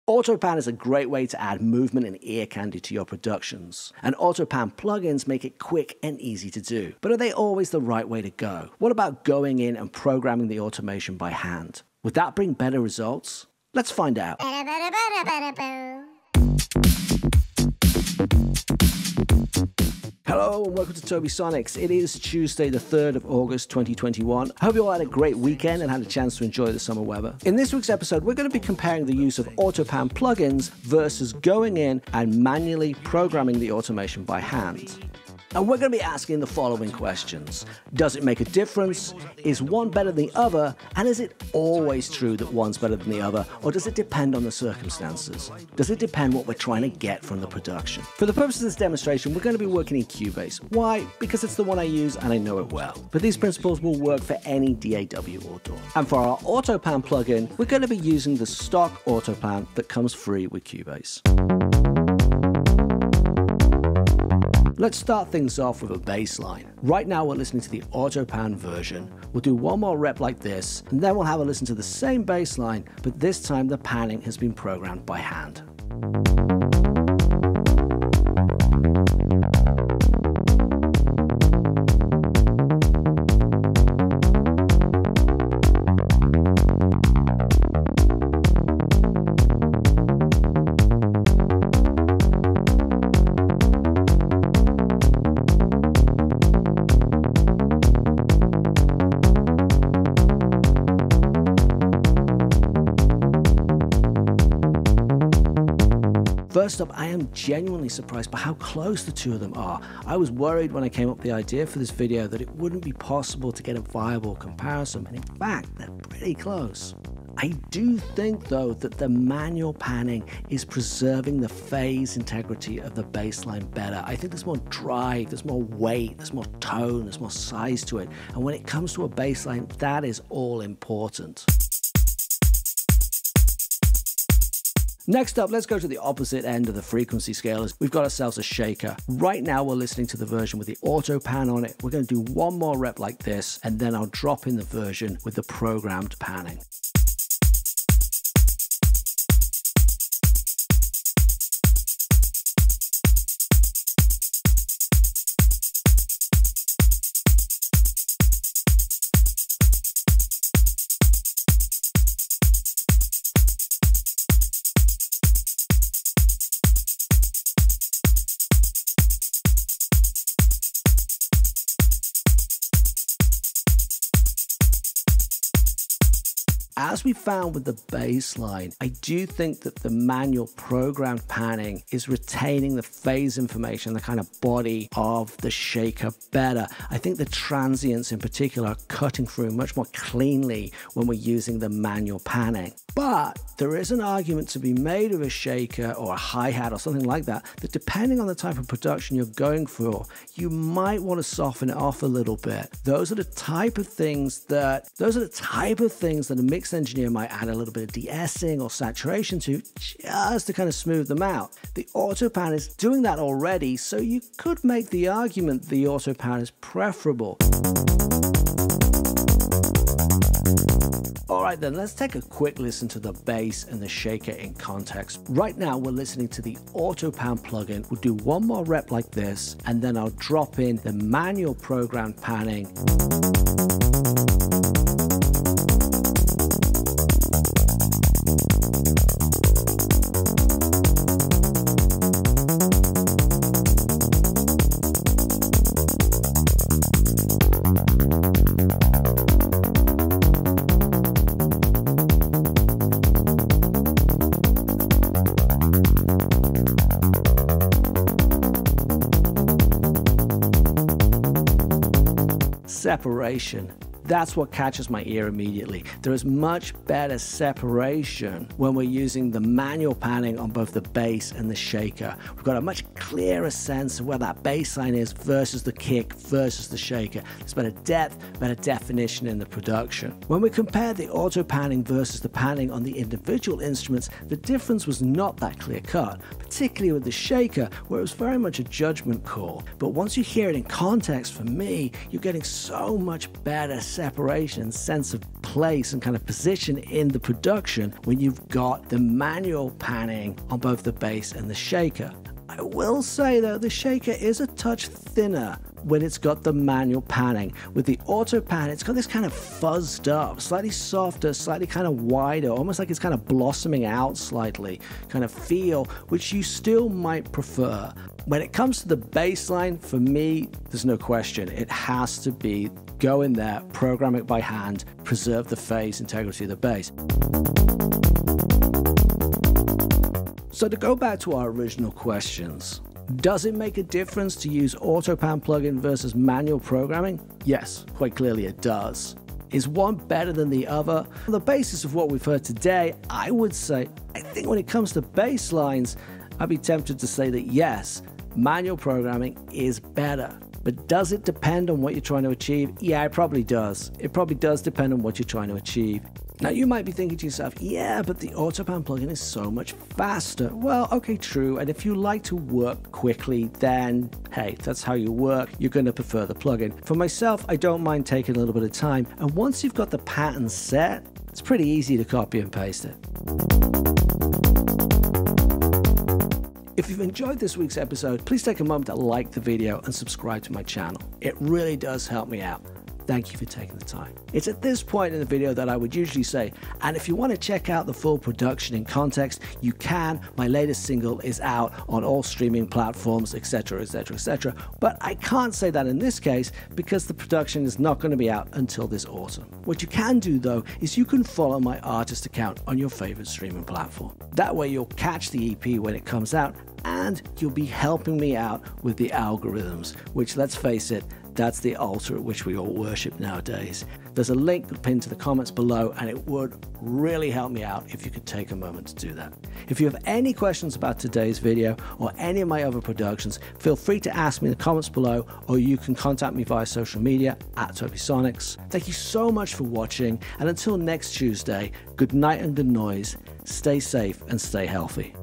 AutoPan is a great way to add movement and ear candy to your productions. And AutoPan plugins make it quick and easy to do. But are they always the right way to go? What about going in and programming the automation by hand? Would that bring better results? Let's find out. Hello and welcome to Tobisonics. It is Tuesday the 3rd of August 2021. I hope you all had a great weekend and had a chance to enjoy the summer weather. In this week's episode, we're going to be comparing the use of AutoPan plugins versus going in and manually programming the automation by hand. And we're going to be asking the following questions. Does it make a difference? Is one better than the other? And is it always true that one's better than the other? Or does it depend on the circumstances? Does it depend what we're trying to get from the production? For the purpose of this demonstration, we're going to be working in Cubase. Why? Because it's the one I use and I know it well. But these principles will work for any DAW or DAW. And for our AutoPan plugin, we're going to be using the stock AutoPan that comes free with Cubase. Let's start things off with a bass line. Right now we're listening to the AutoPan version. We'll do one more rep like this, and then we'll have a listen to the same bass line, but this time the panning has been programmed by hand. First up, I am genuinely surprised by how close the two of them are. I was worried when I came up with the idea for this video that it wouldn't be possible to get a viable comparison, and in fact, they're pretty close. I do think, though, that the manual panning is preserving the phase integrity of the bass line better. I think there's more drive, there's more weight, there's more tone, there's more size to it. And when it comes to a bass line, that is all important. Next up, let's go to the opposite end of the frequency scale. We've got ourselves a shaker. Right now, we're listening to the version with the AutoPan on it. We're going to do one more rep like this, and then I'll drop in the version with the programmed panning. As we found with the bass line, I do think that the manual programmed panning is retaining the phase information, the kind of body of the shaker better. I think the transients in particular are cutting through much more cleanly when we're using the manual panning. But there is an argument to be made of a shaker or a hi-hat or something like that, that depending on the type of production you're going for, you might want to soften it off a little bit. Those are the type of things that a mix engineer might add a little bit of de-essing or saturation to, just to kind of smooth them out. The AutoPan is doing that already, so you could make the argument the AutoPan is preferable. Alright then, let's take a quick listen to the bass and the shaker in context. Right now we're listening to the AutoPan plugin. We'll do one more rep like this, and then I'll drop in the manual programmed panning. Separation. That's what catches my ear immediately. There is much better separation when we're using the manual panning on both the bass and the shaker. We've got a much clearer sense of where that bass line is versus the kick versus the shaker. There's better depth, better definition in the production. When we compare the auto panning versus the panning on the individual instruments, the difference was not that clear cut, particularly with the shaker, where it was very much a judgment call. But once you hear it in context, for me, you're getting so much better separation, sense of place and kind of position in the production when you've got the manual panning on both the bass and the shaker. I will say though, the shaker is a touch thinner when it's got the manual panning. With the auto pan, it's got this kind of fuzzed up, slightly softer, slightly kind of wider, almost like it's kind of blossoming out slightly kind of feel, which you still might prefer. When it comes to the bass line, for me, there's no question. It has to be go in there, program it by hand, preserve the phase integrity of the bass. So to go back to our original questions, does it make a difference to use AutoPan plugin versus manual programming? Yes, quite clearly it does. Is one better than the other? On the basis of what we've heard today, I would say, I think when it comes to bass lines, I'd be tempted to say that yes, manual programming is better. But does it depend on what you're trying to achieve? Yeah, it probably does. It probably does depend on what you're trying to achieve. Now you might be thinking to yourself, yeah, but the AutoPan plugin is so much faster. Well, okay, true. And if you like to work quickly, then hey, that's how you work. You're going to prefer the plugin. For myself, I don't mind taking a little bit of time. And once you've got the pattern set, it's pretty easy to copy and paste it. If you've enjoyed this week's episode, please take a moment to like the video and subscribe to my channel. It really does help me out. Thank you for taking the time. It's at this point in the video that I would usually say, and if you want to check out the full production in context, you can. My latest single is out on all streaming platforms, etc., etc., etc. But I can't say that in this case because the production is not going to be out until this autumn. What you can do though is you can follow my artist account on your favorite streaming platform. That way you'll catch the EP when it comes out and you'll be helping me out with the algorithms, which, let's face it, that's the altar at which we all worship nowadays. There's a link pinned to the comments below, and it would really help me out if you could take a moment to do that. If you have any questions about today's video or any of my other productions, feel free to ask me in the comments below, or you can contact me via social media at Tobisonics. Thank you so much for watching, and until next Tuesday, good night and good noise. Stay safe and stay healthy.